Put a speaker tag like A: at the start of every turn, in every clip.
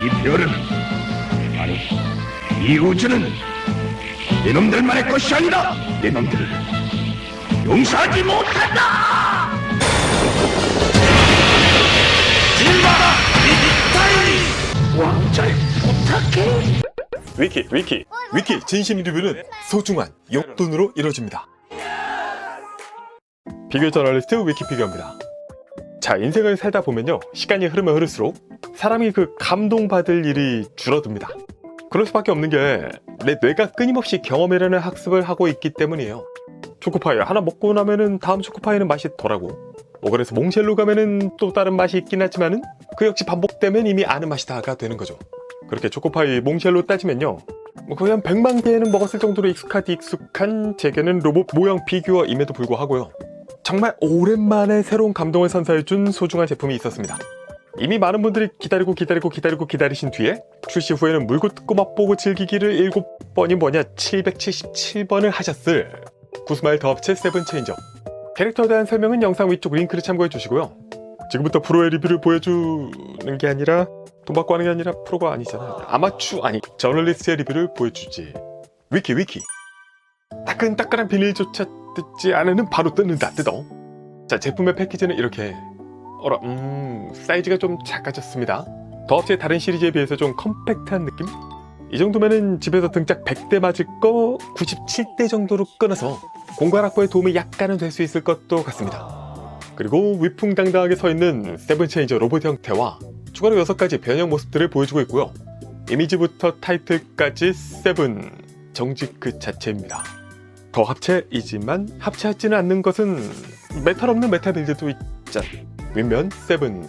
A: 이 별은, 아니, 이 우주는 이놈들만의 것이 아니라 이놈들을 용서하지 못한다! 진마라 이디타이! 왕자를 부탁해!
B: 위키 진심 리뷰는 소중한 용돈으로 이루어집니다. 비교 저널리스트 위키피규어입니다. 자, 인생을 살다 보면요, 시간이 흐르면 흐를수록 사람이 그 감동받을 일이 줄어듭니다. 그럴 수밖에 없는 게 내 뇌가 끊임없이 경험이라는 학습을 하고 있기 때문이에요. 초코파이 하나 먹고 나면은 다음 초코파이는 맛이 덜하고, 그래서 몽쉘로 가면은 또 다른 맛이 있긴 하지만은 그 역시 반복되면 이미 아는 맛이다가 되는 거죠. 그렇게 초코파이, 몽쉘로 따지면요, 거의 한 100만 개는 먹었을 정도로 익숙한 제게는 로봇 모형 피규어임에도 불구하고요, 정말 오랜만에 새로운 감동을 선사해준 소중한 제품이 있었습니다. 이미 많은 분들이 기다리신 뒤에 출시 후에는 물고 뜯고 맛보고 즐기기를 7번이 뭐냐 777번을 하셨을 구스마일 더 합체 세븐체인저. 캐릭터에 대한 설명은 영상 위쪽 링크를 참고해 주시고요. 지금부터 프로의 리뷰를 보여주는 게 아니라, 돈 받고 하는 게 아니라 프로가 아니잖아. 저널리스트의 리뷰를 보여주지. 위키. 따끈따끈한 비닐조차 뜯지 않으면 바로 뜯는다. 뜯어. 자, 제품의 패키지는 이렇게. 사이즈가 좀 작아졌습니다. 더 합체의 다른 시리즈에 비해서 좀 컴팩트한 느낌? 이 정도면은 집에서 등짝 100대 맞을 거 97대 정도로 끊어서 공간 확보에 도움이 약간은 될 수 있을 것도 같습니다. 그리고 위풍당당하게 서있는 세븐체인저 로봇 형태와 추가로 6가지 변형 모습들을 보여주고 있고요. 이미지부터 타이틀까지 세븐, 정직 그 자체입니다. 더 합체이지만 합체하지는 않는 것은 메탈 없는 메탈 빌드도 있잖. 윗면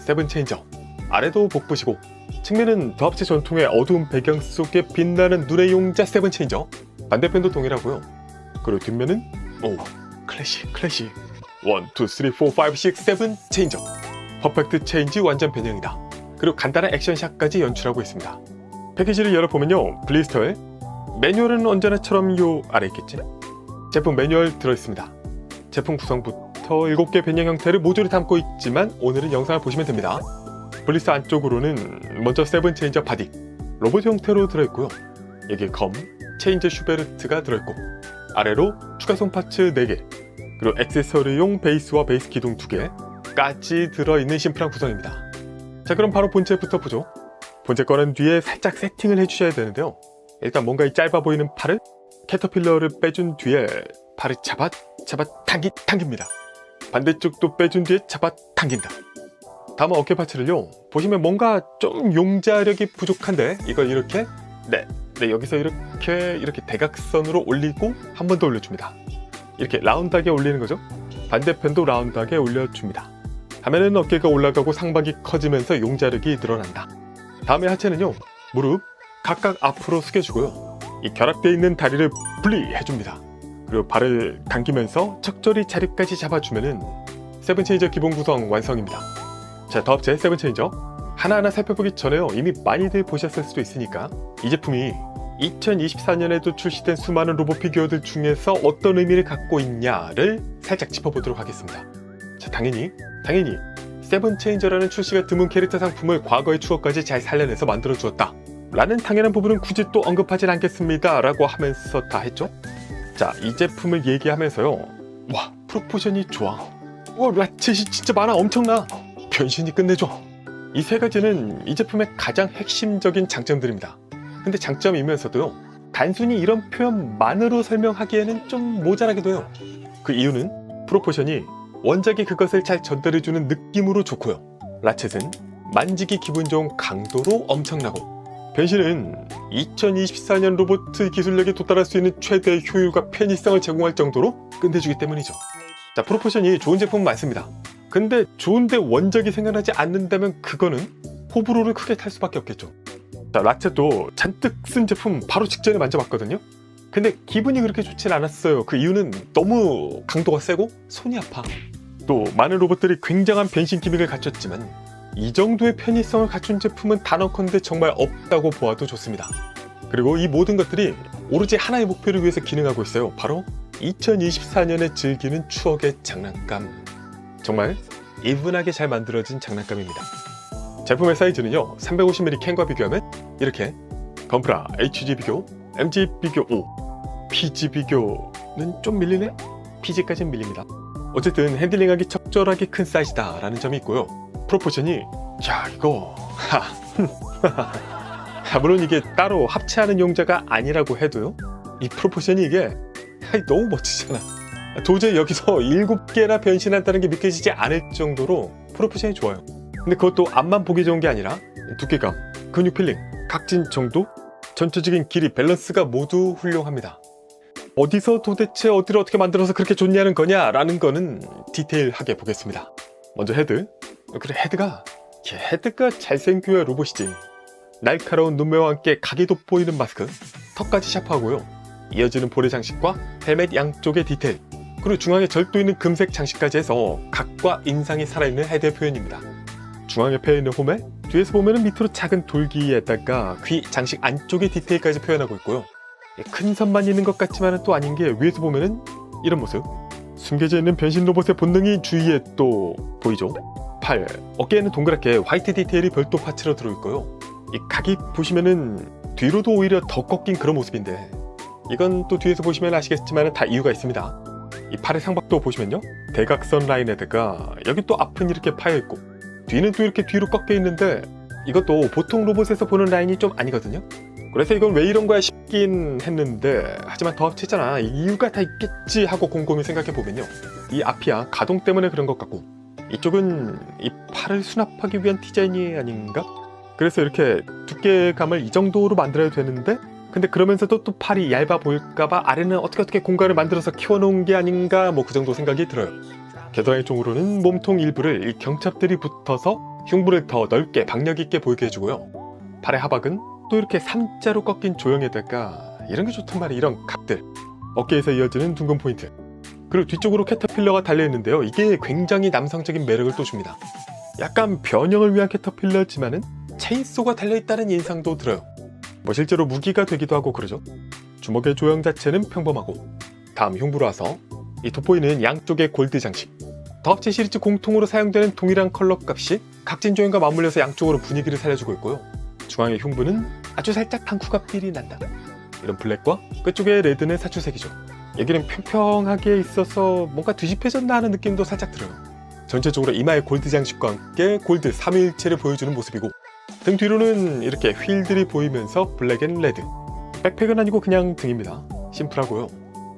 B: 세븐체인저, 아래도 복부시고, 측면은 더 합체 전통의 어두운 배경 속에 빛나는 눈의 용자 세븐체인저, 반대편도 동일하고요. 그리고 뒷면은 클래식 1, 2, 3, 4, 5, 6, 7 체인저, 퍼펙트 체인지 완전 변형이다. 그리고 간단한 액션샷까지 연출하고 있습니다. 패키지를 열어보면요, 블리스터에 매뉴얼은 언제나처럼 요 아래 있겠지? 제품 매뉴얼 들어있습니다. 제품 구성부터 7개 변형 형태를 모조리 담고 있지만 오늘은 영상을 보시면 됩니다. 블리스터 안쪽으로는 먼저 세븐체인저 바디, 로봇 형태로 들어있고요. 여기에 체인저 슈베르트가 들어있고, 아래로 추가성 파츠 4개, 그리고 액세서리용 베이스와 베이스 기둥 2개까지 들어있는 심플한 구성입니다. 자, 그럼 바로 본체부터 보죠. 본체 꺼낸 뒤에 살짝 세팅을 해주셔야 되는데요. 일단 뭔가 이 짧아 보이는 팔을 캐터필러를 빼준 뒤에 팔을 당깁니다. 반대쪽도 빼준 뒤에 당긴다. 다음 어깨 파츠를요, 보시면 뭔가 좀 용자력이 부족한데 이걸 이렇게 여기서 이렇게 대각선으로 올리고 한 번 더 올려줍니다. 이렇게 라운드하게 올리는 거죠. 반대편도 라운드하게 올려줍니다. 하면은 어깨가 올라가고 상박이 커지면서 용자력이 늘어난다. 다음에 하체는요, 무릎 각각 앞으로 숙여주고요, 이 결합되어 있는 다리를 분리해줍니다. 그리고 발을 당기면서 적절히 자리까지 잡아주면은 세븐체인저 기본 구성 완성입니다. 자, 더 합체 세븐체인저 하나하나 살펴보기 전에요, 이미 많이들 보셨을 수도 있으니까 이 제품이 2024년에도 출시된 수많은 로봇 피규어들 중에서 어떤 의미를 갖고 있냐를 살짝 짚어보도록 하겠습니다. 자, 당연히 세븐체인저라는 출시가 드문 캐릭터 상품을 과거의 추억까지 잘 살려내서 만들어주었다 라는 당연한 부분은 굳이 또 언급하진 않겠습니다 라고 하면서 다 했죠. 자, 이 제품을 얘기하면서요, 와, 프로포션이 좋아, 라쳇이 진짜 많아, 엄청나, 변신이 끝내줘. 이 3가지는 이 제품의 가장 핵심적인 장점들입니다. 근데 장점이면서도요, 단순히 이런 표현만으로 설명하기에는 좀 모자라기도 해요. 그 이유는 프로포션이 원작이 그것을 잘 전달해주는 느낌으로 좋고요, 라쳇은 만지기 기분 좋은 강도로 엄청나고, 변신은 2024년 로봇 기술력에 도달할 수 있는 최대의 효율과 편의성을 제공할 정도로 끝내주기 때문이죠. 자, 프로포션이 좋은 제품은 많습니다. 근데 좋은데 원작이 생각나지 않는다면 그거는 호불호를 크게 탈 수밖에 없겠죠. 자, 라쳇도 잔뜩 쓴 제품 바로 직전에 만져봤거든요. 근데 기분이 그렇게 좋진 않았어요. 그 이유는 너무 강도가 세고 손이 아파. 또 많은 로봇들이 굉장한 변신 기믹을 갖췄지만 이 정도의 편의성을 갖춘 제품은 단언컨대 정말 없다고 보아도 좋습니다. 그리고 이 모든 것들이 오로지 하나의 목표를 위해서 기능하고 있어요. 바로 2024년에 즐기는 추억의 장난감. 정말 이분하게 잘 만들어진 장난감입니다. 제품의 사이즈는요, 350mm 캔과 비교하면 이렇게 건프라 HG 비교, MG 비교 5, PG 비교는 좀 밀리네? PG까지는 밀립니다. 어쨌든 핸들링하기 적절하게 큰 사이즈다 라는 점이 있고요. 프로포션이 야 이거 물론 이게 따로 합체하는 용자가 아니라고 해도요, 이 프로포션이 이게 너무 멋지잖아. 도저히 여기서 7개나 변신한다는 게 믿겨지지 않을 정도로 프로포션이 좋아요. 근데 그것도 앞만 보기 좋은 게 아니라 두께감, 근육 필링, 각진 정도, 전체적인 길이, 밸런스가 모두 훌륭합니다. 어디서 도대체 어디를 어떻게 만들어서 그렇게 좋냐는 거냐라는 거는 디테일하게 보겠습니다. 먼저 헤드. 그래, 헤드가 잘생겨야 로봇이지. 날카로운 눈매와 함께 각이 돋보이는 마스크, 턱까지 샤프하고요. 이어지는 볼의 장식과 헬멧 양쪽의 디테일, 그리고 중앙에 절도 있는 금색 장식까지 해서 각과 인상이 살아있는 헤드의 표현입니다. 중앙에 패여있는 홈에 뒤에서 보면 밑으로 작은 돌기에다가 귀 장식 안쪽의 디테일까지 표현하고 있고요. 큰 선만 있는 것 같지만 또 아닌 게 위에서 보면은 이런 모습. 숨겨져 있는 변신 로봇의 본능이 주위에 또 보이죠. 팔, 어깨에는 동그랗게 화이트 디테일이 별도 파츠로 들어있고요. 이 각이 보시면은 뒤로도 오히려 더 꺾인 그런 모습인데, 이건 또 뒤에서 보시면 아시겠지만 다 이유가 있습니다. 이 팔의 상박도 보시면요, 대각선 라인에다가 여기 또 앞은 이렇게 파여있고 뒤는 또 이렇게 뒤로 꺾여 있는데, 이것도 보통 로봇에서 보는 라인이 좀 아니거든요. 그래서 이건 왜 이런 거야 싶긴 했는데, 하지만 더 합치잖아, 이유가 다 있겠지 하고 곰곰이 생각해보면요, 이 앞이야 가동 때문에 그런 것 같고, 이쪽은 이 팔을 수납하기 위한 디자인이 아닌가? 그래서 이렇게 두께감을 이 정도로 만들어야 되는데, 근데 그러면서도 또 팔이 얇아 보일까봐 아래는 어떻게 공간을 만들어서 키워놓은 게 아닌가, 뭐 그 정도 생각이 들어요. 개선의 쪽으로는 몸통 일부를 이 경첩들이 붙어서 흉부를 더 넓게 박력 있게 보이게 해주고요. 팔의 하박은 또 이렇게 3자로 꺾인 조형에다가 이런 게 좋단 말이에요. 이런 각들, 어깨에서 이어지는 둥근 포인트, 그리고 뒤쪽으로 캐터필러가 달려있는데요, 이게 굉장히 남성적인 매력을 또 줍니다. 약간 변형을 위한 캐터필러지만은 체인소가 달려있다는 인상도 들어요. 뭐 실제로 무기가 되기도 하고 그러죠. 주먹의 조형 자체는 평범하고, 다음 흉부로 와서 이 돋보이는 양쪽의 골드 장식. 더 합체 시리즈 공통으로 사용되는 동일한 컬러 값이 각진 조형과 맞물려서 양쪽으로 분위기를 살려주고 있고요. 중앙의 흉부는 아주 살짝 당쿠가 삘이 난다. 이런 블랙과 끝쪽의 레드는 사출색이죠. 여기는 평평하게 있어서 뭔가 뒤집혀졌나 하는 느낌도 살짝 들어요. 전체적으로 이마의 골드 장식과 함께 골드 3일체를 보여주는 모습이고, 등 뒤로는 이렇게 휠들이 보이면서 블랙 앤 레드. 백팩은 아니고 그냥 등입니다. 심플하고요.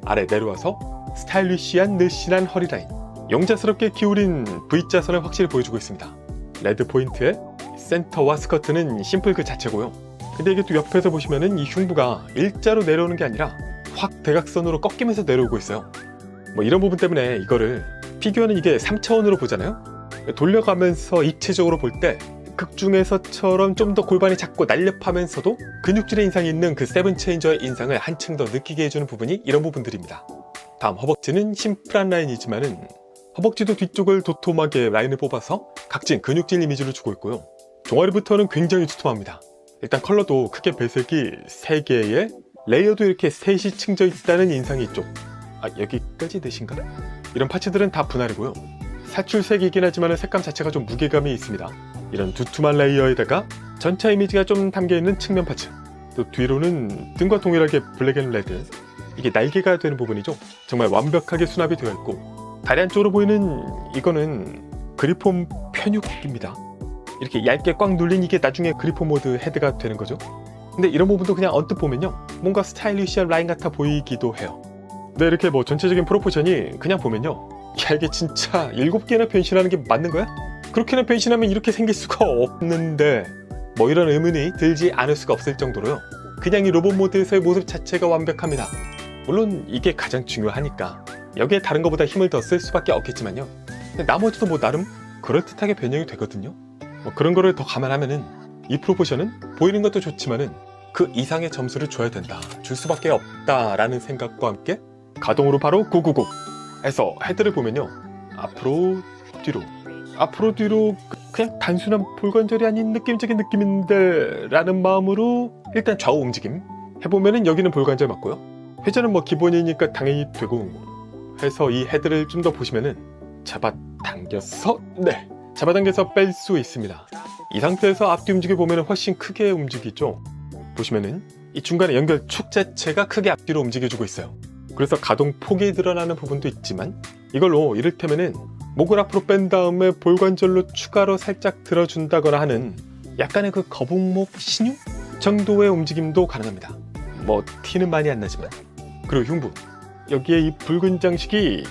B: 아래 내려와서 스타일리시한 늘씬한 허리라인, 영자스럽게 기울인 V자선을 확실히 보여주고 있습니다. 레드 포인트에 센터와 스커트는 심플 그 자체고요. 근데 이게 또 옆에서 보시면은 이 흉부가 일자로 내려오는 게 아니라 확 대각선으로 꺾이면서 내려오고 있어요. 뭐 이런 부분 때문에 이거를, 피규어는 이게 3차원으로 보잖아요. 돌려가면서 입체적으로 볼 때 극중에서처럼 좀 더 골반이 작고 날렵하면서도 근육질의 인상이 있는 그 세븐체인저의 인상을 한층 더 느끼게 해주는 부분이 이런 부분들입니다. 다음 허벅지는 심플한 라인이지만은 허벅지도 뒤쪽을 도톰하게 라인을 뽑아서 각진 근육질 이미지를 주고 있고요. 종아리부터는 굉장히 두툼합니다. 일단 컬러도 크게 배색이 3개에 레이어도 이렇게 셋이 층져 있다는 인상이 있죠. 여기까지 되신가? 이런 파츠들은 다 분할이고요. 사출색이긴 하지만 색감 자체가 좀 무게감이 있습니다. 이런 두툼한 레이어에다가 전차 이미지가 좀 담겨있는 측면 파츠, 또 뒤로는 등과 동일하게 블랙 앤 레드, 이게 날개가 되는 부분이죠. 정말 완벽하게 수납이 되어 있고, 다리 안쪽으로 보이는 이거는 그리폼 편육입니다. 이렇게 얇게 꽉 눌린 이게 나중에 그리폼 모드 헤드가 되는 거죠. 근데 이런 부분도 그냥 언뜻 보면요, 뭔가 스타일리시한 라인 같아 보이기도 해요. 네, 이렇게 뭐 전체적인 프로포션이 그냥 보면요, 야 이게 진짜 7개나 변신하는 게 맞는 거야? 그렇게나 변신하면 이렇게 생길 수가 없는데, 뭐 이런 의문이 들지 않을 수가 없을 정도로요, 그냥 이 로봇 모드에서의 모습 자체가 완벽합니다. 물론 이게 가장 중요하니까 여기에 다른 것보다 힘을 더 쓸 수밖에 없겠지만요, 나머지도 뭐 나름 그럴듯하게 변형이 되거든요. 뭐 그런 거를 더 감안하면은 이 프로포션은 보이는 것도 좋지만은 그 이상의 점수를 줘야 된다, 줄 수밖에 없다라는 생각과 함께 가동으로 바로 999 해서 헤드를 보면요, 앞으로 뒤로 그냥 단순한 볼관절이 아닌 느낌적인 느낌인데 라는 마음으로 일단 좌우 움직임 해보면은 여기는 볼관절 맞고요, 회전은 뭐 기본이니까 당연히 되고 해서 이 헤드를 좀 더 보시면은 잡아당겨서 뺄 수 있습니다. 이 상태에서 앞뒤 움직여보면 훨씬 크게 움직이죠. 보시면은 이 중간에 연결축 자체가 크게 앞뒤로 움직여주고 있어요. 그래서 가동폭이 늘어나는 부분도 있지만 이걸로 이를테면은 목을 앞으로 뺀 다음에 볼관절로 추가로 살짝 들어준다거나 하는 약간의 그 거북목 신유 정도의 움직임도 가능합니다. 뭐 티는 많이 안 나지만. 그리고 흉부, 여기에 이 붉은 장식이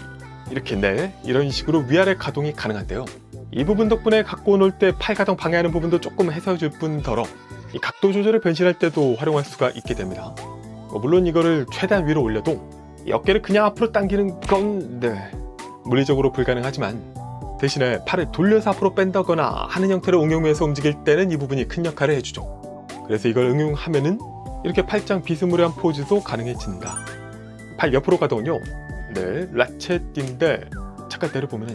B: 이렇게 이런 식으로 위아래 가동이 가능한데요. 이 부분 덕분에 갖고 놀 때 팔 가동 방해하는 부분도 조금 해소해줄 뿐더러 이 각도 조절을 변신할 때도 활용할 수가 있게 됩니다. 물론 이거를 최대한 위로 올려도 이 어깨를 그냥 앞으로 당기는 건 물리적으로 불가능하지만 대신에 팔을 돌려서 앞으로 뺀다거나 하는 형태로 응용해서 움직일 때는 이 부분이 큰 역할을 해주죠. 그래서 이걸 응용하면은 이렇게 팔짱 비스무리한 포즈도 가능해진다. 팔 옆으로 가동은요, 라쳇인데 잠깐 내려보면은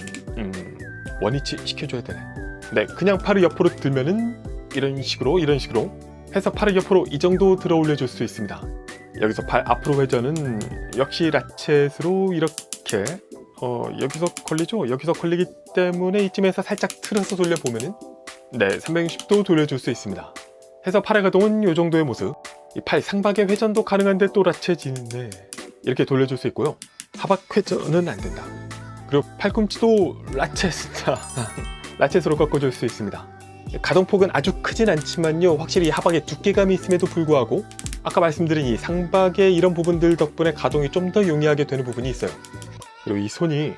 B: 원위치 시켜줘야 되네. 그냥 팔을 옆으로 들면은 이런 식으로 해서 팔을 옆으로 이 정도 들어 올려줄 수 있습니다. 여기서 팔 앞으로 회전은 역시 라쳇으로 이렇게 여기서 걸리죠? 여기서 걸리기 때문에 이쯤에서 살짝 틀어서 돌려보면은 360도 돌려줄 수 있습니다. 해서 팔의 가동은 이 정도의 모습. 이 팔 상박의 회전도 가능한데 또 라쳇인데 이렇게 돌려줄 수 있고요. 하박 회전은 안 된다. 그리고 팔꿈치도 라쳇으로 꺾어줄 수 있습니다. 가동폭은 아주 크진 않지만요, 확실히 하박에 두께감이 있음에도 불구하고 아까 말씀드린 이 상박의 이런 부분들 덕분에 가동이 좀 더 용이하게 되는 부분이 있어요. 그리고 이 손이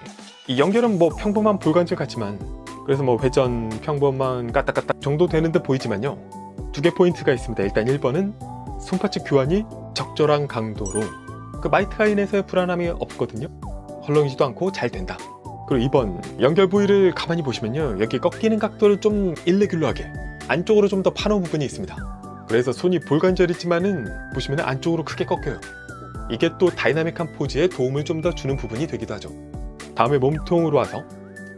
B: 이 연결은 뭐 평범한 볼관절 같지만 그래서 뭐 회전 평범한 까딱까딱 정도 되는 듯 보이지만요, 두 개 포인트가 있습니다. 일단 1번은 손파츠 교환이 적절한 강도로 그 마이트 가인에서의 불안함이 없거든요. 헐렁이지도 않고 잘 된다. 그리고 2번 연결 부위를 가만히 보시면요, 여기 꺾이는 각도를 좀 일레귤러하게 안쪽으로 좀 더 파놓은 부분이 있습니다. 그래서 손이 볼관절이지만은 보시면 안쪽으로 크게 꺾여요. 이게 또 다이나믹한 포즈에 도움을 좀 더 주는 부분이 되기도 하죠. 다음에 몸통으로 와서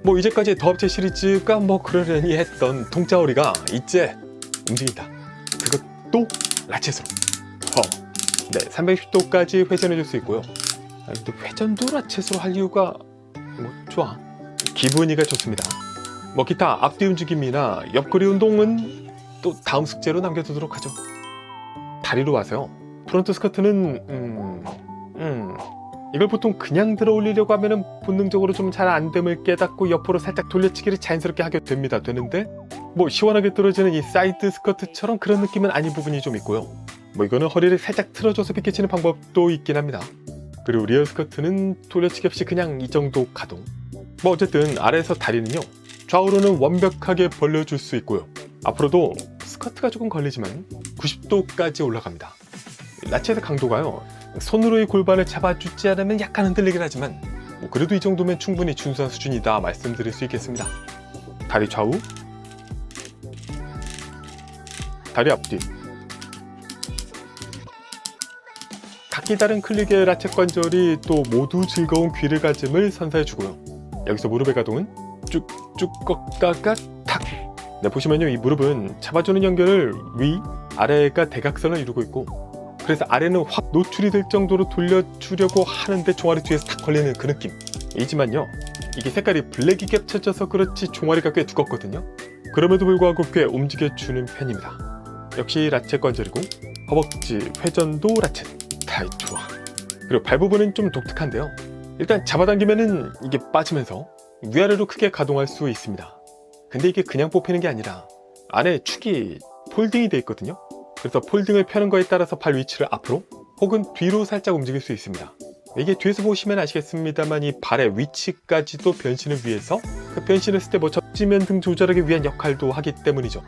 B: 뭐 이제까지 더업체 시리즈가 뭐 그러려니 했던 통짜오리가 이제 움직인다. 그것도 라쳇으로 360도까지 회전해줄 수 있고요. 근데 회전도 라쳇으로 할 이유가 뭐 좋아, 기분이가 좋습니다. 뭐 기타 앞뒤 움직임이나 옆구리 운동은 또 다음 숙제로 남겨두도록 하죠. 다리로 와서요, 프론트 스커트는 이걸 보통 그냥 들어 올리려고 하면은 본능적으로 좀 잘 안 됨을 깨닫고 옆으로 살짝 돌려치기를 자연스럽게 하게 되는데 뭐 시원하게 떨어지는 이 사이드 스커트처럼 그런 느낌은 아닌 부분이 좀 있고요. 뭐 이거는 허리를 살짝 틀어줘서 비껴치는 방법도 있긴 합니다. 그리고 리어 스커트는 돌려치기 없이 그냥 이 정도 가동. 뭐 어쨌든 아래에서 다리는요, 좌우로는 완벽하게 벌려줄 수 있고요. 앞으로도 스커트가 조금 걸리지만 90도까지 올라갑니다. 라쳇의 강도가요, 손으로의 골반을 잡아주지 않으면 약간 흔들리긴 하지만 뭐 그래도 이 정도면 충분히 준수한 수준이다 말씀드릴 수 있겠습니다. 다리 좌우, 다리 앞뒤, 각기 다른 클릭의 라쳇 관절이 또 모두 즐거운 귀를 가짐을 선사해주고요. 여기서 무릎의 가동은 쭉쭉 꺾다가 탁. 보시면요, 이 무릎은 잡아주는 연결을 위, 아래가 대각선을 이루고 있고 그래서 아래는 확 노출이 될 정도로 돌려주려고 하는데 종아리 뒤에서 탁 걸리는 그 느낌이지만요, 이게 색깔이 블랙이 겹쳐져서 그렇지 종아리가 꽤 두껍거든요. 그럼에도 불구하고 꽤 움직여주는 편입니다. 역시 라쳇 관절이고 허벅지 회전도 라쳇. 다이 좋아. 그리고 발 부분은 좀 독특한데요, 일단 잡아당기면은 이게 빠지면서 위아래로 크게 가동할 수 있습니다. 근데 이게 그냥 뽑히는 게 아니라 안에 축이 폴딩이 되어 있거든요. 그래서 폴딩을 펴는 거에 따라서 발 위치를 앞으로 혹은 뒤로 살짝 움직일 수 있습니다. 이게 뒤에서 보시면 아시겠습니다만 이 발의 위치까지도 변신을 위해서 그 변신을 했을 때 뭐 접지면 등 조절하기 위한 역할도 하기 때문이죠.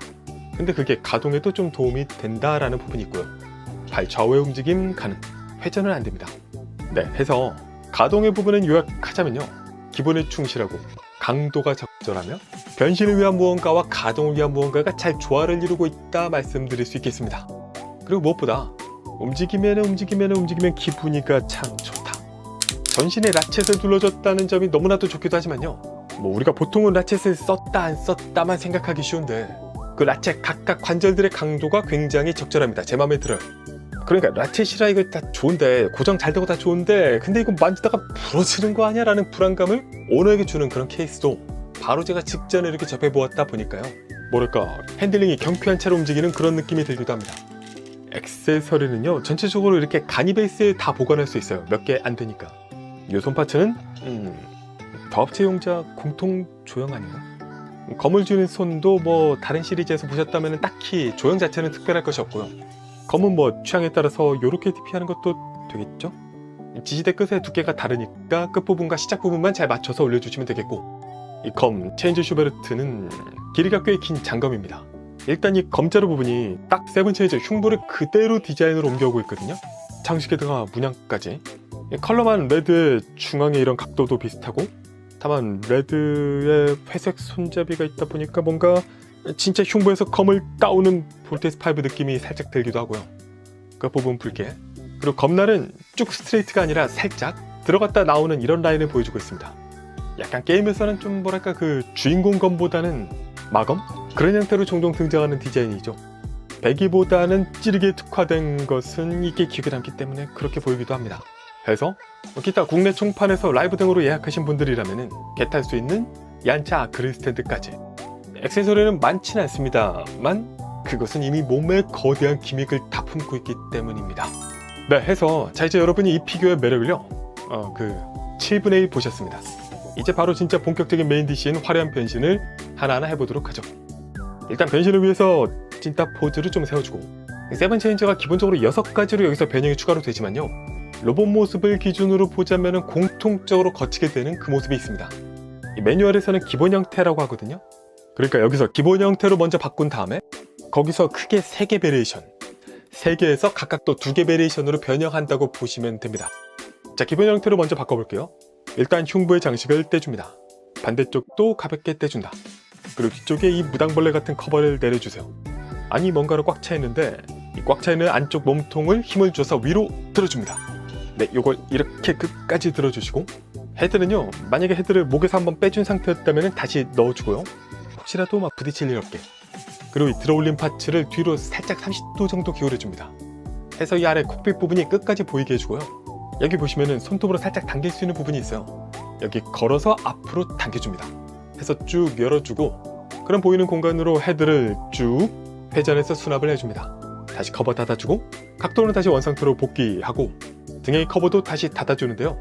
B: 근데 그게 가동에도 좀 도움이 된다라는 부분이 있고요. 발 좌우의 움직임 가능, 회전은 안 됩니다. 해서 가동의 부분은 요약하자면요, 기본에 충실하고 강도가 적절하며 변신을 위한 무언가와 가동을 위한 무언가가 잘 조화를 이루고 있다 말씀드릴 수 있겠습니다. 그리고 무엇보다 움직이면 기분이가 참 좋다. 전신에 라쳇을 둘러줬다는 점이 너무나도 좋기도 하지만요, 뭐 우리가 보통은 라쳇을 썼다 안 썼다만 생각하기 쉬운데 그 라쳇 각각 관절들의 강도가 굉장히 적절합니다. 제 마음에 들어요. 그러니까 라쳇이라 이거 다 좋은데, 고정 잘 되고 다 좋은데 근데 이거 만지다가 부러지는 거 아니야? 라는 불안감을 오너에게 주는 그런 케이스도 바로 제가 직전에 이렇게 접해보았다 보니까요, 뭐랄까 핸들링이 경쾌한 차로 움직이는 그런 느낌이 들기도 합니다. 액세서리는요 전체적으로 이렇게 가니 베이스에 다 보관할 수 있어요. 몇 개 안 되니까. 요 손파츠는 더업체용자 공통 조형 아닌가? 검을 쥐는 손도 뭐 다른 시리즈에서 보셨다면 딱히 조형 자체는 특별할 것이 없고요. 검은 뭐 취향에 따라서 요렇게 DP하는 것도 되겠죠? 지지대 끝의 두께가 다르니까 끝부분과 시작 부분만 잘 맞춰서 올려주시면 되겠고, 이 검 체인지 슈베르트는 길이가 꽤 긴 장검입니다. 일단 이 검자루 부분이 딱 세븐체인저 흉부를 그대로 디자인으로 옮겨오고 있거든요. 장식에다가 문양까지. 이 컬러만 레드의 중앙에 이런 각도도 비슷하고, 다만 레드의 회색 손잡이가 있다 보니까 뭔가 진짜 흉부에서 검을 따오는 볼테이스5 느낌이 살짝 들기도 하고요. 그 부분 붉게. 그리고 검날은 쭉 스트레이트가 아니라 살짝 들어갔다 나오는 이런 라인을 보여주고 있습니다. 약간 게임에서는 좀 뭐랄까 그 주인공 검보다는 마검? 그런 형태로 종종 등장하는 디자인이죠. 배기보다는 찌르게 특화된 것은 이게 기억에 남기 때문에 그렇게 보이기도 합니다. 해서 기타 국내 총판에서 라이브 등으로 예약하신 분들이라면 겟할 수 있는 얀차 그릴 스탠드까지. 액세서리는 많지는 않습니다만 그것은 이미 몸에 거대한 기믹을 다 품고 있기 때문입니다. 네, 해서 자 이제 여러분이 이 피규어의 매력을요 7분의 1 보셨습니다. 이제 바로 진짜 본격적인 메인 DC인 화려한 변신을 하나하나 해보도록 하죠. 일단 변신을 위해서 찐따 포즈를 좀 세워주고, 세븐 체인저가 기본적으로 6가지로 여기서 변형이 추가로 되지만요, 로봇 모습을 기준으로 보자면 공통적으로 거치게 되는 그 모습이 있습니다. 이 매뉴얼에서는 기본 형태라고 하거든요. 그러니까 여기서 기본 형태로 먼저 바꾼 다음에 거기서 크게 3개 베리에이션, 3개에서 각각 또 2개 베리에이션으로 변형한다고 보시면 됩니다. 자, 기본 형태로 먼저 바꿔볼게요. 일단 흉부의 장식을 떼줍니다. 반대쪽도 가볍게 떼준다. 그리고 뒤쪽에 이 무당벌레 같은 커버를 내려주세요. 아니 뭔가로 꽉 차있는데 이 꽉 차있는 안쪽 몸통을 힘을 줘서 위로 들어줍니다. 네, 요걸 이렇게 끝까지 들어주시고, 헤드는요 만약에 헤드를 목에서 한번 빼준 상태였다면 다시 넣어주고요. 혹시라도 막 부딪힐 일 없게. 그리고 이 들어올린 파츠를 뒤로 살짝 30도 정도 기울여줍니다. 해서 이 아래 콕핏 부분이 끝까지 보이게 해주고요. 여기 보시면은 손톱으로 살짝 당길 수 있는 부분이 있어요. 여기 걸어서 앞으로 당겨줍니다. 해서 쭉 열어주고, 그럼 보이는 공간으로 헤드를 쭉 회전해서 수납을 해줍니다. 다시 커버 닫아주고, 각도는 다시 원상태로 복귀하고, 등의 커버도 다시 닫아주는데요.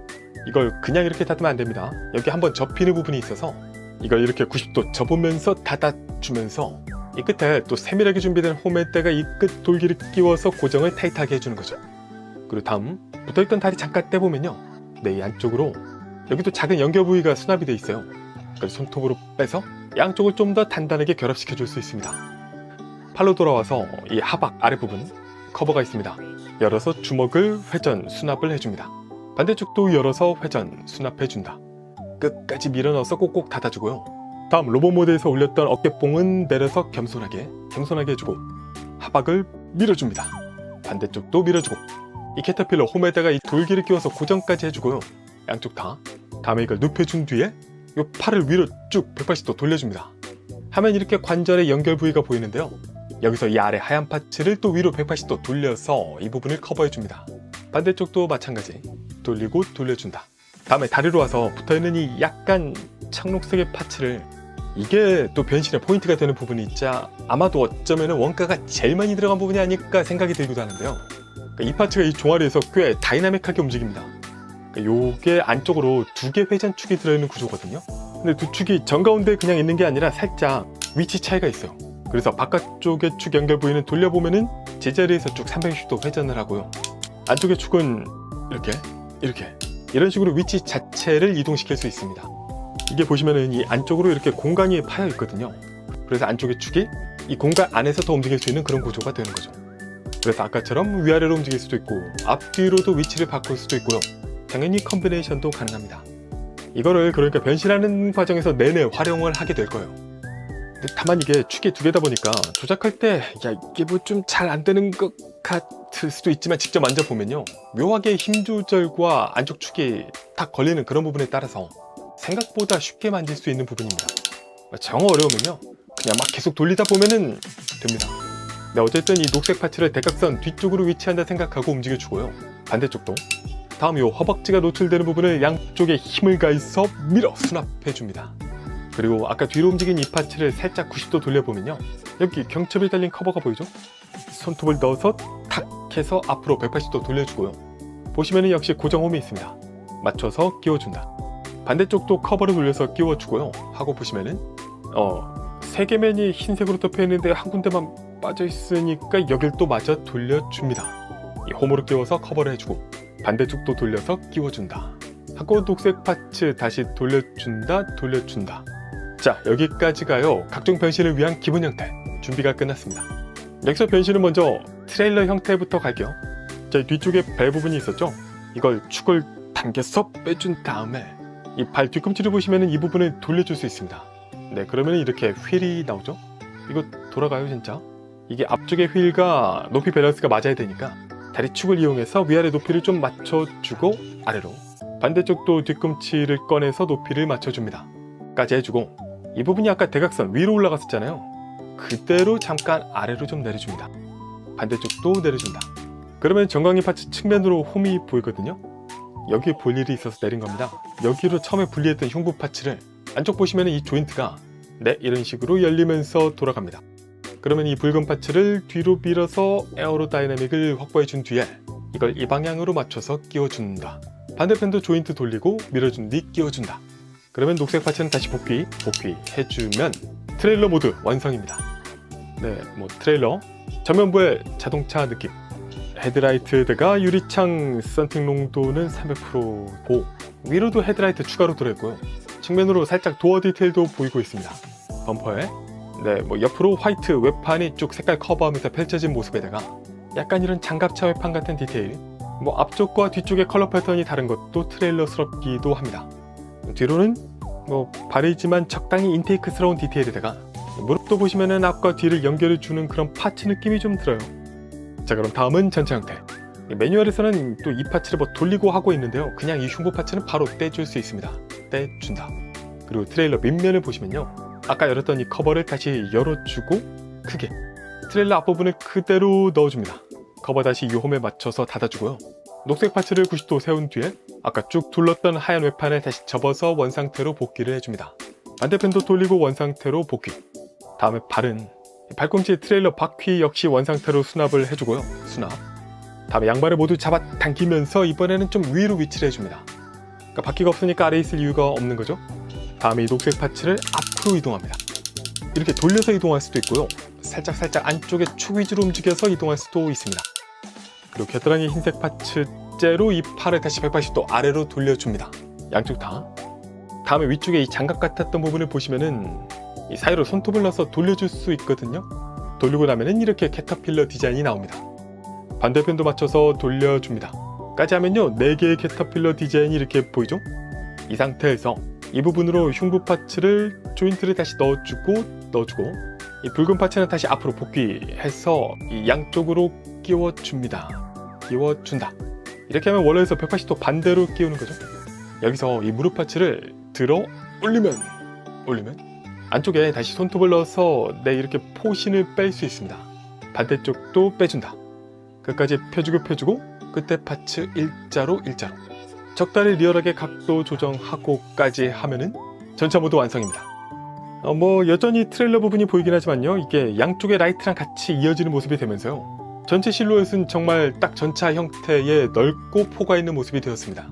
B: 이걸 그냥 이렇게 닫으면 안 됩니다. 여기 한번 접히는 부분이 있어서 이걸 이렇게 90도 접으면서 닫아주면서 이 끝에 또 세밀하게 준비된 홈에다가 이 끝 돌기를 끼워서 고정을 타이트하게 해주는 거죠. 그리고 다음 붙어있던 다리 잠깐 떼보면요, 네, 이 안쪽으로 여기도 작은 연결 부위가 수납이 돼 있어요. 그래서 손톱으로 빼서 양쪽을 좀 더 단단하게 결합시켜 줄 수 있습니다. 팔로 돌아와서 이 하박 아랫부분 커버가 있습니다. 열어서 주먹을 회전 수납을 해줍니다. 반대쪽도 열어서 회전 수납해준다. 끝까지 밀어 넣어서 꼭꼭 닫아주고요. 다음 로봇 모드에서 올렸던 어깨뽕은 내려서 겸손하게 해주고, 하박을 밀어줍니다. 반대쪽도 밀어주고, 이 캐터필러 홈에다가 이 돌기를 끼워서 고정까지 해주고요. 양쪽 다. 다음에 이걸 눕혀준 뒤에 이 팔을 위로 쭉 180도 돌려줍니다. 하면 이렇게 관절의 연결 부위가 보이는데요. 여기서 이 아래 하얀 파츠를 또 위로 180도 돌려서 이 부분을 커버해줍니다. 반대쪽도 마찬가지. 돌리고 돌려준다. 다음에 다리로 와서 붙어있는 이 약간 청록색의 파츠를, 이게 또 변신의 포인트가 되는 부분이 있자 아마도 어쩌면 원가가 제일 많이 들어간 부분이 아닐까 생각이 들기도 하는데요. 이 파츠가 이 종아리에서 꽤 다이나믹하게 움직입니다. 요게 안쪽으로 2개 회전축이 들어있는 구조거든요. 근데 두 축이 정가운데 그냥 있는 게 아니라 살짝 위치 차이가 있어요. 그래서 바깥쪽의 축 연결 부위는 돌려보면은 제자리에서 쭉 360도 회전을 하고요. 안쪽의 축은 이렇게 이런 식으로 위치 자체를 이동시킬 수 있습니다. 이게 보시면은 이 안쪽으로 이렇게 공간이 파여 있거든요. 그래서 안쪽의 축이 이 공간 안에서 더 움직일 수 있는 그런 구조가 되는 거죠. 그래서 아까처럼 위아래로 움직일 수도 있고 앞뒤로도 위치를 바꿀 수도 있고요. 당연히 컴비네이션도 가능합니다. 이거를 그러니까 변신하는 과정에서 내내 활용을 하게 될 거예요. 근데 다만 이게 축이 2개다 보니까 조작할 때 이게 뭐 좀 잘 안 되는 것 같을 수도 있지만 직접 만져보면요, 묘하게 힘 조절과 안쪽 축이 딱 걸리는 그런 부분에 따라서 생각보다 쉽게 만질 수 있는 부분입니다. 정 어려우면요 그냥 막 계속 돌리다 보면은 됩니다. 네, 어쨌든 이 녹색 파츠를 대각선 뒤쪽으로 위치한다 생각하고 움직여주고요. 반대쪽도. 다음 이 허벅지가 노출되는 부분을 양쪽에 힘을 가해서 밀어 수납해줍니다. 그리고 아까 뒤로 움직인 이 파츠를 살짝 90도 돌려보면요, 여기 경첩이 달린 커버가 보이죠? 손톱을 넣어서 탁 해서 앞으로 180도 돌려주고요. 보시면은 역시 고정홈이 있습니다. 맞춰서 끼워준다. 반대쪽도 커버를 돌려서 끼워주고요. 하고 보시면은 3개면이 흰색으로 덮여있는데 한 군데만 빠져있으니까 여길 또 마저 돌려줍니다. 이 홈으로 끼워서 커버를 해주고 반대쪽도 돌려서 끼워준다 하고 녹색 파츠 다시 돌려준다. 자, 여기까지가요 각종 변신을 위한 기본 형태 준비가 끝났습니다. 여기서 변신은 먼저 트레일러 형태부터 갈게요. 자, 뒤쪽에 배 부분이 있었죠? 이걸 축을 당겨서 빼준 다음에 이 발 뒤꿈치를 보시면 이 부분을 돌려줄 수 있습니다. 네, 그러면 이렇게 휠이 나오죠? 이거 돌아가요 진짜? 이게 앞쪽의 휠과 높이 밸런스가 맞아야 되니까 다리 축을 이용해서 위아래 높이를 좀 맞춰주고 아래로, 반대쪽도 뒤꿈치를 꺼내서 높이를 맞춰줍니다 까지 해주고, 이 부분이 아까 대각선 위로 올라갔었잖아요. 그대로 잠깐 아래로 좀 내려줍니다. 반대쪽도 내려준다. 그러면 정강이 파츠 측면으로 홈이 보이거든요. 여기에 볼 일이 있어서 내린 겁니다. 여기로 처음에 분리했던 흉부 파츠를 안쪽 보시면 이 조인트가 이런 식으로 열리면서 돌아갑니다. 그러면 이 붉은 파츠를 뒤로 밀어서 에어로다이내믹을 확보해 준 뒤에 이걸 이 방향으로 맞춰서 끼워준다. 반대편도 조인트 돌리고 밀어준 뒤 끼워준다. 그러면 녹색 파츠는 다시 복귀 해주면 트레일러 모드 완성입니다. 네, 트레일러 전면부의 자동차 느낌, 헤드라이트가 유리창 썬팅 농도는 300%고 위로도 헤드라이트 추가로 들어있고요. 측면으로 살짝 도어 디테일도 보이고 있습니다. 범퍼에 옆으로 화이트 외판이 쭉 색깔 커버하면서 펼쳐진 모습에다가 약간 이런 장갑차 외판 같은 디테일, 앞쪽과 뒤쪽의 컬러 패턴이 다른 것도 트레일러스럽기도 합니다. 뒤로는 바르지만 적당히 인테이크스러운 디테일에다가 무릎도 보시면은 앞과 뒤를 연결해주는 그런 파츠 느낌이 좀 들어요. 자, 그럼 다음은 전체 형태. 매뉴얼에서는 또 이 파츠를 돌리고 하고 있는데요, 그냥 이 흉부 파츠는 바로 떼줄 수 있습니다. 떼준다. 그리고 트레일러 밑면을 보시면요, 아까 열었던 이 커버를 다시 열어주고 크게 트레일러 앞부분을 그대로 넣어줍니다. 커버 다시 이 홈에 맞춰서 닫아주고요. 녹색 파츠를 90도 세운 뒤에 아까 쭉 둘렀던 하얀 외판을 다시 접어서 원상태로 복귀를 해줍니다. 반대편도 돌리고 원상태로 복귀. 다음에 발은 발꿈치 트레일러 바퀴 역시 원상태로 수납을 해주고요. 수납. 다음에 양발을 모두 잡아 당기면서 이번에는 좀 위로 위치를 해줍니다. 그러니까 바퀴가 없으니까 아래에 있을 이유가 없는 거죠. 다음에 이 녹색 파츠를 앞으로 이동합니다. 이렇게 돌려서 이동할 수도 있고요, 살짝 안쪽에 축 위주로 움직여서 이동할 수도 있습니다. 그리고 겨드랑이 흰색 파츠째로 이 팔을 다시 180도 아래로 돌려줍니다. 양쪽 다. 다음에 위쪽에 이 장갑 같았던 부분을 보시면은 이 사이로 손톱을 넣어서 돌려줄 수 있거든요. 돌리고 나면은 이렇게 캐터필러 디자인이 나옵니다. 반대편도 맞춰서 돌려줍니다. 까지 하면요, 4개의 캐터필러 디자인이 이렇게 보이죠? 이 상태에서 이 부분으로 흉부 파츠를 조인트를 다시 넣어주고 이 붉은 파츠는 다시 앞으로 복귀해서 이 양쪽으로 끼워준다. 이렇게 하면 원래에서 180도 반대로 끼우는 거죠. 여기서 이 무릎 파츠를 들어 올리면 안쪽에 다시 손톱을 넣어서 이렇게 포신을 뺄 수 있습니다. 반대쪽도 빼준다. 끝까지 펴주고 끝에 파츠 일자로 적당히 리얼하게 각도 조정하고까지 하면은 전차 모드 완성입니다. 여전히 트레일러 부분이 보이긴 하지만요, 이게 양쪽의 라이트랑 같이 이어지는 모습이 되면서요, 전체 실루엣은 정말 딱 전차 형태의 넓고 포가 있는 모습이 되었습니다.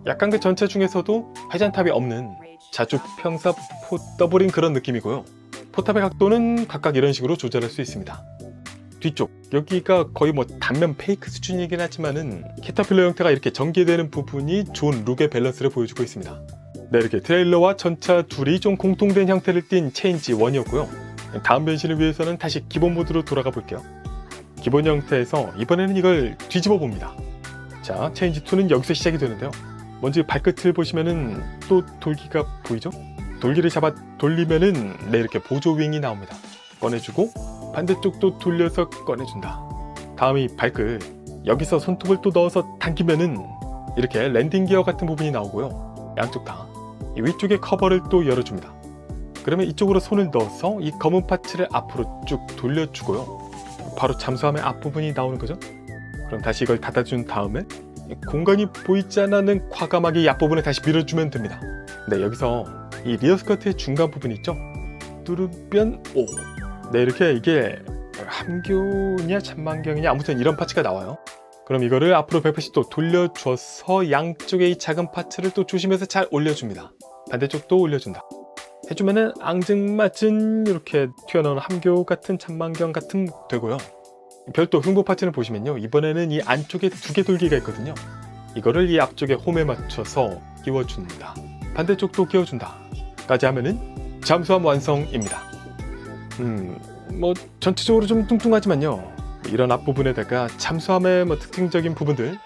B: 약간 그 전차 중에서도 회전탑이 없는 자주평사 포더블인 그런 느낌이고요. 포탑의 각도는 각각 이런 식으로 조절할 수 있습니다. 뒤쪽 여기가 거의 단면 페이크 수준이긴 하지만은 캐터필러 형태가 이렇게 전개되는 부분이 좋은 룩의 밸런스를 보여주고 있습니다. 네, 이렇게 트레일러와 전차 둘이 좀 공통된 형태를 띈 체인지 1이었고요. 다음 변신을 위해서는 다시 기본 모드로 돌아가 볼게요. 기본 형태에서 이번에는 이걸 뒤집어 봅니다. 자, 체인지 2는 여기서 시작이 되는데요, 먼저 발끝을 보시면은 또 돌기가 보이죠? 돌기를 잡아 돌리면은 이렇게 보조 윙이 나옵니다. 꺼내주고 반대쪽도 돌려서 꺼내준다. 다음에 이 발끝 여기서 손톱을 또 넣어서 당기면은 이렇게 랜딩 기어 같은 부분이 나오고요. 양쪽 다 이 위쪽에 커버를 또 열어줍니다. 그러면 이쪽으로 손을 넣어서 이 검은 파츠를 앞으로 쭉 돌려주고요. 바로 잠수함의 앞부분이 나오는 거죠. 그럼 다시 이걸 닫아준 다음에 공간이 보이지 않는 과감하게 이 앞부분에 다시 밀어주면 됩니다. 네, 여기서 이 리어 스커트의 중간 부분 있죠? 뚫으면 O. 네, 이렇게 이게 함교냐 잔망경이냐 아무튼 이런 파츠가 나와요. 그럼 이거를 앞으로 180도 돌려줘서 양쪽의 이 작은 파츠를 또 조심해서 잘 올려줍니다. 반대쪽도 올려준다. 해주면은 앙증맞은 이렇게 튀어나오는 함교 같은 잔망경 같은 되고요. 별도 흉부 파츠를 보시면요, 이번에는 이 안쪽에 2개 돌기가 있거든요. 이거를 이 앞쪽에 홈에 맞춰서 끼워준다. 반대쪽도 끼워준다 까지 하면은 잠수함 완성입니다. 뭐 전체적으로 좀 뚱뚱하지만요, 이런 앞부분에다가 잠수함의 뭐 특징적인 부분들,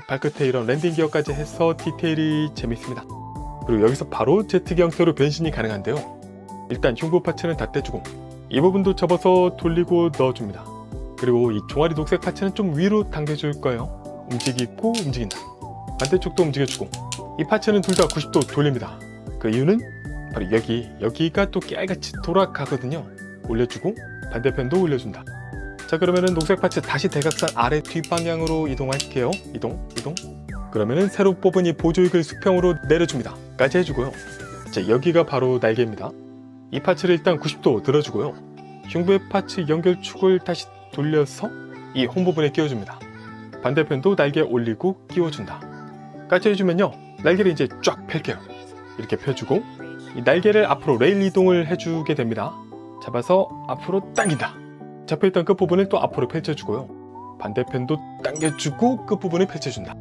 B: 발끝에 이런 랜딩 기어까지 해서 디테일이 재밌습니다. 그리고 여기서 바로 제트기 형태로 변신이 가능한데요, 일단 흉부 파츠는 다 떼주고 이 부분도 접어서 돌리고 넣어줍니다. 그리고 이 종아리 녹색 파츠는 좀 위로 당겨줄 거예요. 움직이고 움직인다. 반대쪽도 움직여주고 이 파츠는 둘 다 90도 돌립니다. 그 이유는 바로 여기가 또 깨알같이 돌아가거든요. 올려주고 반대편도 올려준다. 자, 그러면은 녹색 파츠 다시 대각선 아래 뒷방향으로 이동할게요. 이동. 그러면은 새로 뽑은 이 보조익을 수평으로 내려줍니다 까지 해주고요. 자, 여기가 바로 날개입니다. 이 파츠를 일단 90도 들어주고요. 흉부의 파츠 연결축을 다시 돌려서 이 홈 부분에 끼워줍니다. 반대편도 날개 올리고 끼워준다 까지 해주면요, 날개를 이제 쫙 펼게요. 이렇게 펴주고 이 날개를 앞으로 레일 이동을 해주게 됩니다. 잡아서 앞으로 당긴다. 잡혀있던 끝부분을 또 앞으로 펼쳐주고요. 반대편도 당겨주고 끝부분을 펼쳐준다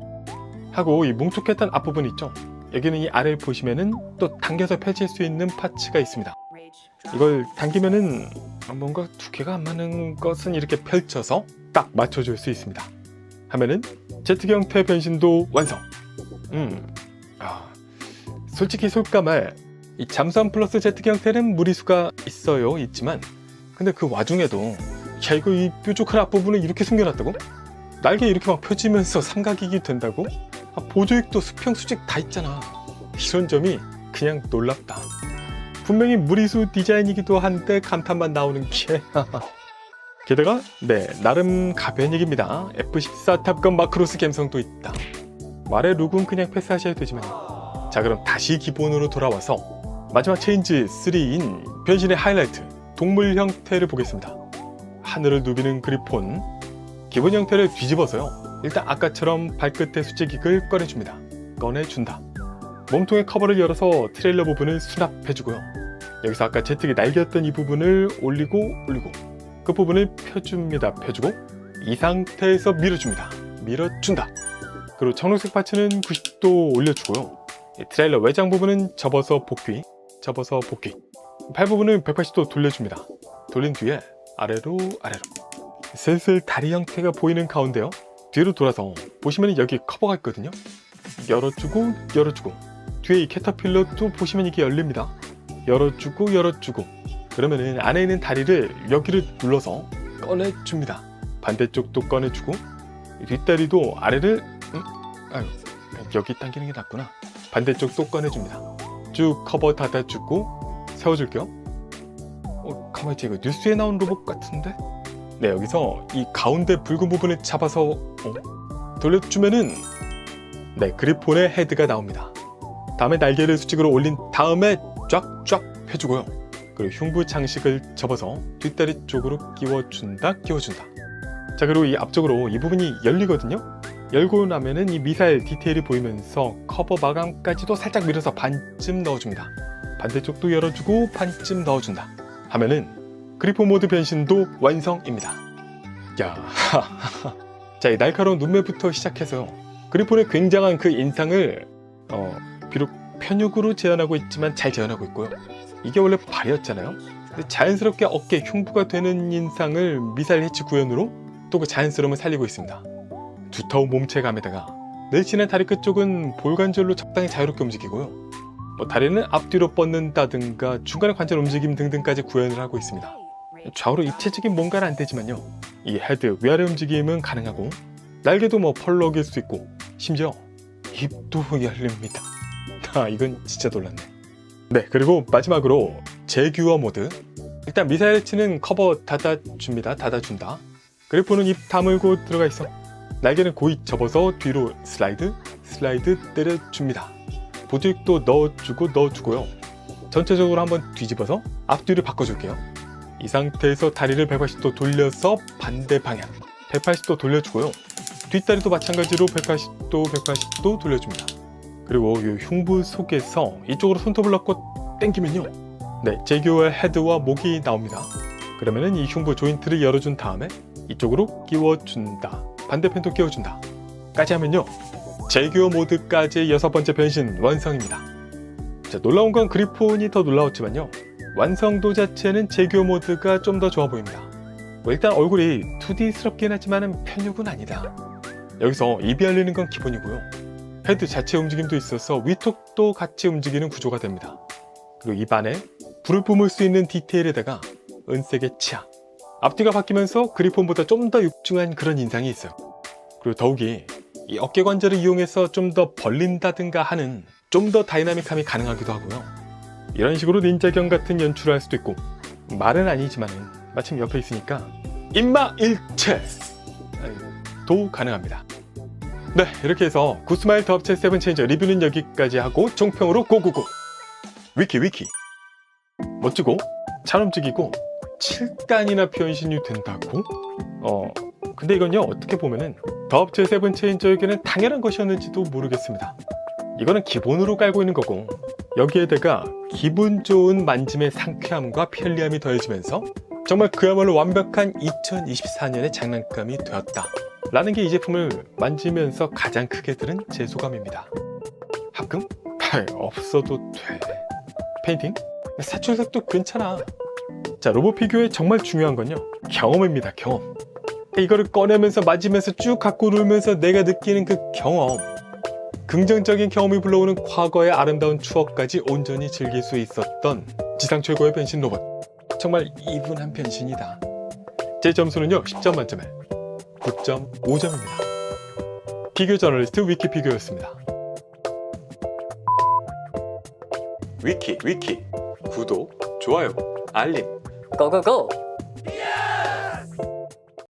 B: 하고, 이 뭉툭했던 앞부분 있죠? 여기는 이 아래를 보시면은 또 당겨서 펼칠 수 있는 파츠가 있습니다. 이걸 당기면은 뭔가 두께가 안 맞는 것은 이렇게 펼쳐서 딱 맞춰줄 수 있습니다. 하면은 제트기 형태 변신도 완성. 솔직히 솔까말 이 잠수함 플러스 제트기 형태는 무리수가 있지만 근데 그 와중에도 야, 이거 이 뾰족한 앞부분을 이렇게 숨겨놨다고? 날개 이렇게 막 펴지면서 삼각익이 된다고? 보조익도 수평 수직 다 있잖아. 이런 점이 그냥 놀랍다. 분명히 무리수 디자인이기도 한데 감탄만 나오는 게 게다가 나름 가변익입니다. F14 탑건 마크로스 감성도 있다. 말의 룩은 그냥 패스하셔야 되지만, 자, 그럼 다시 기본으로 돌아와서 마지막 체인지 3인 변신의 하이라이트 동물 형태를 보겠습니다. 하늘을 누비는 그리폰. 기본 형태를 뒤집어서요, 일단 아까처럼 발끝에 수직익을 꺼내준다. 몸통의 커버를 열어서 트레일러 부분을 수납해주고요. 여기서 아까 제트기 날개였던 이 부분을 올리고 끝부분을 펴주고 이 상태에서 밀어준다. 그리고 청록색 파츠는 90도 올려주고요. 트레일러 외장 부분은 접어서 복귀. 팔 부분은 180도 돌려줍니다. 돌린 뒤에 아래로 슬슬 다리 형태가 보이는 가운데요, 뒤로 돌아서 보시면 여기 커버가 있거든요. 열어주고 뒤에 이 캐터필러도 보시면 이게 열립니다. 열어주고 그러면은 안에 있는 다리를 여기를 눌러서 꺼내줍니다. 반대쪽도 꺼내주고 뒷다리도 아래를 여기 당기는 게 낫구나. 반대쪽도 꺼내줍니다. 쭉 커버 닫아주고 세워줄게요. 가만히 있지, 이거 뉴스에 나온 로봇 같은데? 네, 여기서 이 가운데 붉은 부분을 잡아서 돌려주면은 그리폰의 헤드가 나옵니다. 다음에 날개를 수직으로 올린 다음에 쫙쫙 펴주고요. 그리고 흉부 장식을 접어서 뒷다리 쪽으로 끼워준다. 자, 그리고 이 앞쪽으로 이 부분이 열리거든요. 열고 나면은 이 미사일 디테일이 보이면서 커버 마감까지도 살짝 밀어서 반쯤 넣어줍니다. 반대쪽도 열어주고 반쯤 넣어준다 하면은 그리폰 모드 변신도 완성입니다. 자, 이 날카로운 눈매부터 시작해서요, 그리폰의 굉장한 그 인상을 비록 편육으로 재현하고 있지만 잘 재현하고 있고요. 이게 원래 발이었잖아요. 근데 자연스럽게 어깨 흉부가 되는 인상을 미사일 해치 구현으로 또 그 자연스러움을 살리고 있습니다. 두터운 몸체감에다가 늘씬한 다리 끝쪽은 볼관절로 적당히 자유롭게 움직이고요. 다리는 앞뒤로 뻗는다든가 중간의 관절 움직임 등등까지 구현을 하고 있습니다. 좌우로 입체적인 뭔가는 안 되지만요, 이 헤드 위아래 움직임은 가능하고 날개도 펄럭일 수 있고 심지어 입도 열립니다. 이건 진짜 놀랐네. 그리고 마지막으로 제규어 모드. 일단 미사일 해치는 커버 닫아준다. 그리폰은 입 다물고 들어가 있어. 날개는 고이 접어서 뒤로 슬라이드 때려줍니다. 보조익도 넣어주고요. 전체적으로 한번 뒤집어서 앞뒤를 바꿔줄게요. 이 상태에서 다리를 180도 돌려서 반대 방향 180도 돌려주고요. 뒷다리도 마찬가지로 180도 돌려줍니다. 그리고 이 흉부 속에서 이쪽으로 손톱을 넣고 당기면요, 네, 제규어의 헤드와 목이 나옵니다. 그러면은 이 흉부 조인트를 열어준 다음에 이쪽으로 끼워준다, 반대편도 끼워준다 까지 하면요, 제규어 모드까지의 6번째 변신 완성입니다. 자, 놀라운 건 그리폰이 더 놀라웠지만요, 완성도 자체는 제규어 모드가 좀 더 좋아 보입니다. 일단 얼굴이 2D스럽긴 하지만 편육은 아니다. 여기서 입이 열리는 건 기본이고요, 헤드 자체 움직임도 있어서 위턱도 같이 움직이는 구조가 됩니다. 그리고 입 안에 불을 뿜을 수 있는 디테일에다가 은색의 치아, 앞뒤가 바뀌면서 그리폰보다 좀 더 육중한 그런 인상이 있어요. 그리고 더욱이 이 어깨 관절을 이용해서 좀 더 벌린다든가 하는 좀 더 다이나믹함이 가능하기도 하고요. 이런 식으로 닌자경 같은 연출을 할 수도 있고, 말은 아니지만은 마침 옆에 있으니까 인마일체도 가능합니다. 네, 이렇게 해서 구스마일 더 업체 7 체인저 리뷰는 여기까지 하고 총평으로 고고고! 위키 멋지고 잘 움직이고 7단이나 변신이 된다고? 근데 이건요, 어떻게 보면은 더 업체 7 체인저에게는 당연한 것이었는지도 모르겠습니다. 이거는 기본으로 깔고 있는 거고, 여기에다가 기분 좋은 만짐의 상쾌함과 편리함이 더해지면서 정말 그야말로 완벽한 2024년의 장난감이 되었다 라는 게 이 제품을 만지면서 가장 크게 들은 제 소감입니다. 합금? 없어도 돼. 페인팅? 사출색도 괜찮아. 자, 로봇 피규어의 정말 중요한 건요, 경험입니다. 경험. 이거를 꺼내면서 맞으면서 쭉 갖고 놀면서 내가 느끼는 그 경험, 긍정적인 경험이 불러오는 과거의 아름다운 추억까지 온전히 즐길 수 있었던 지상 최고의 변신 로봇. 정말 이분한 변신이다. 제 점수는요, 10점 만점에 9.5점입니다. 피규어 저널리스트 위키피규어였습니다. 위키 구독, 좋아요, 알림
C: 고고고!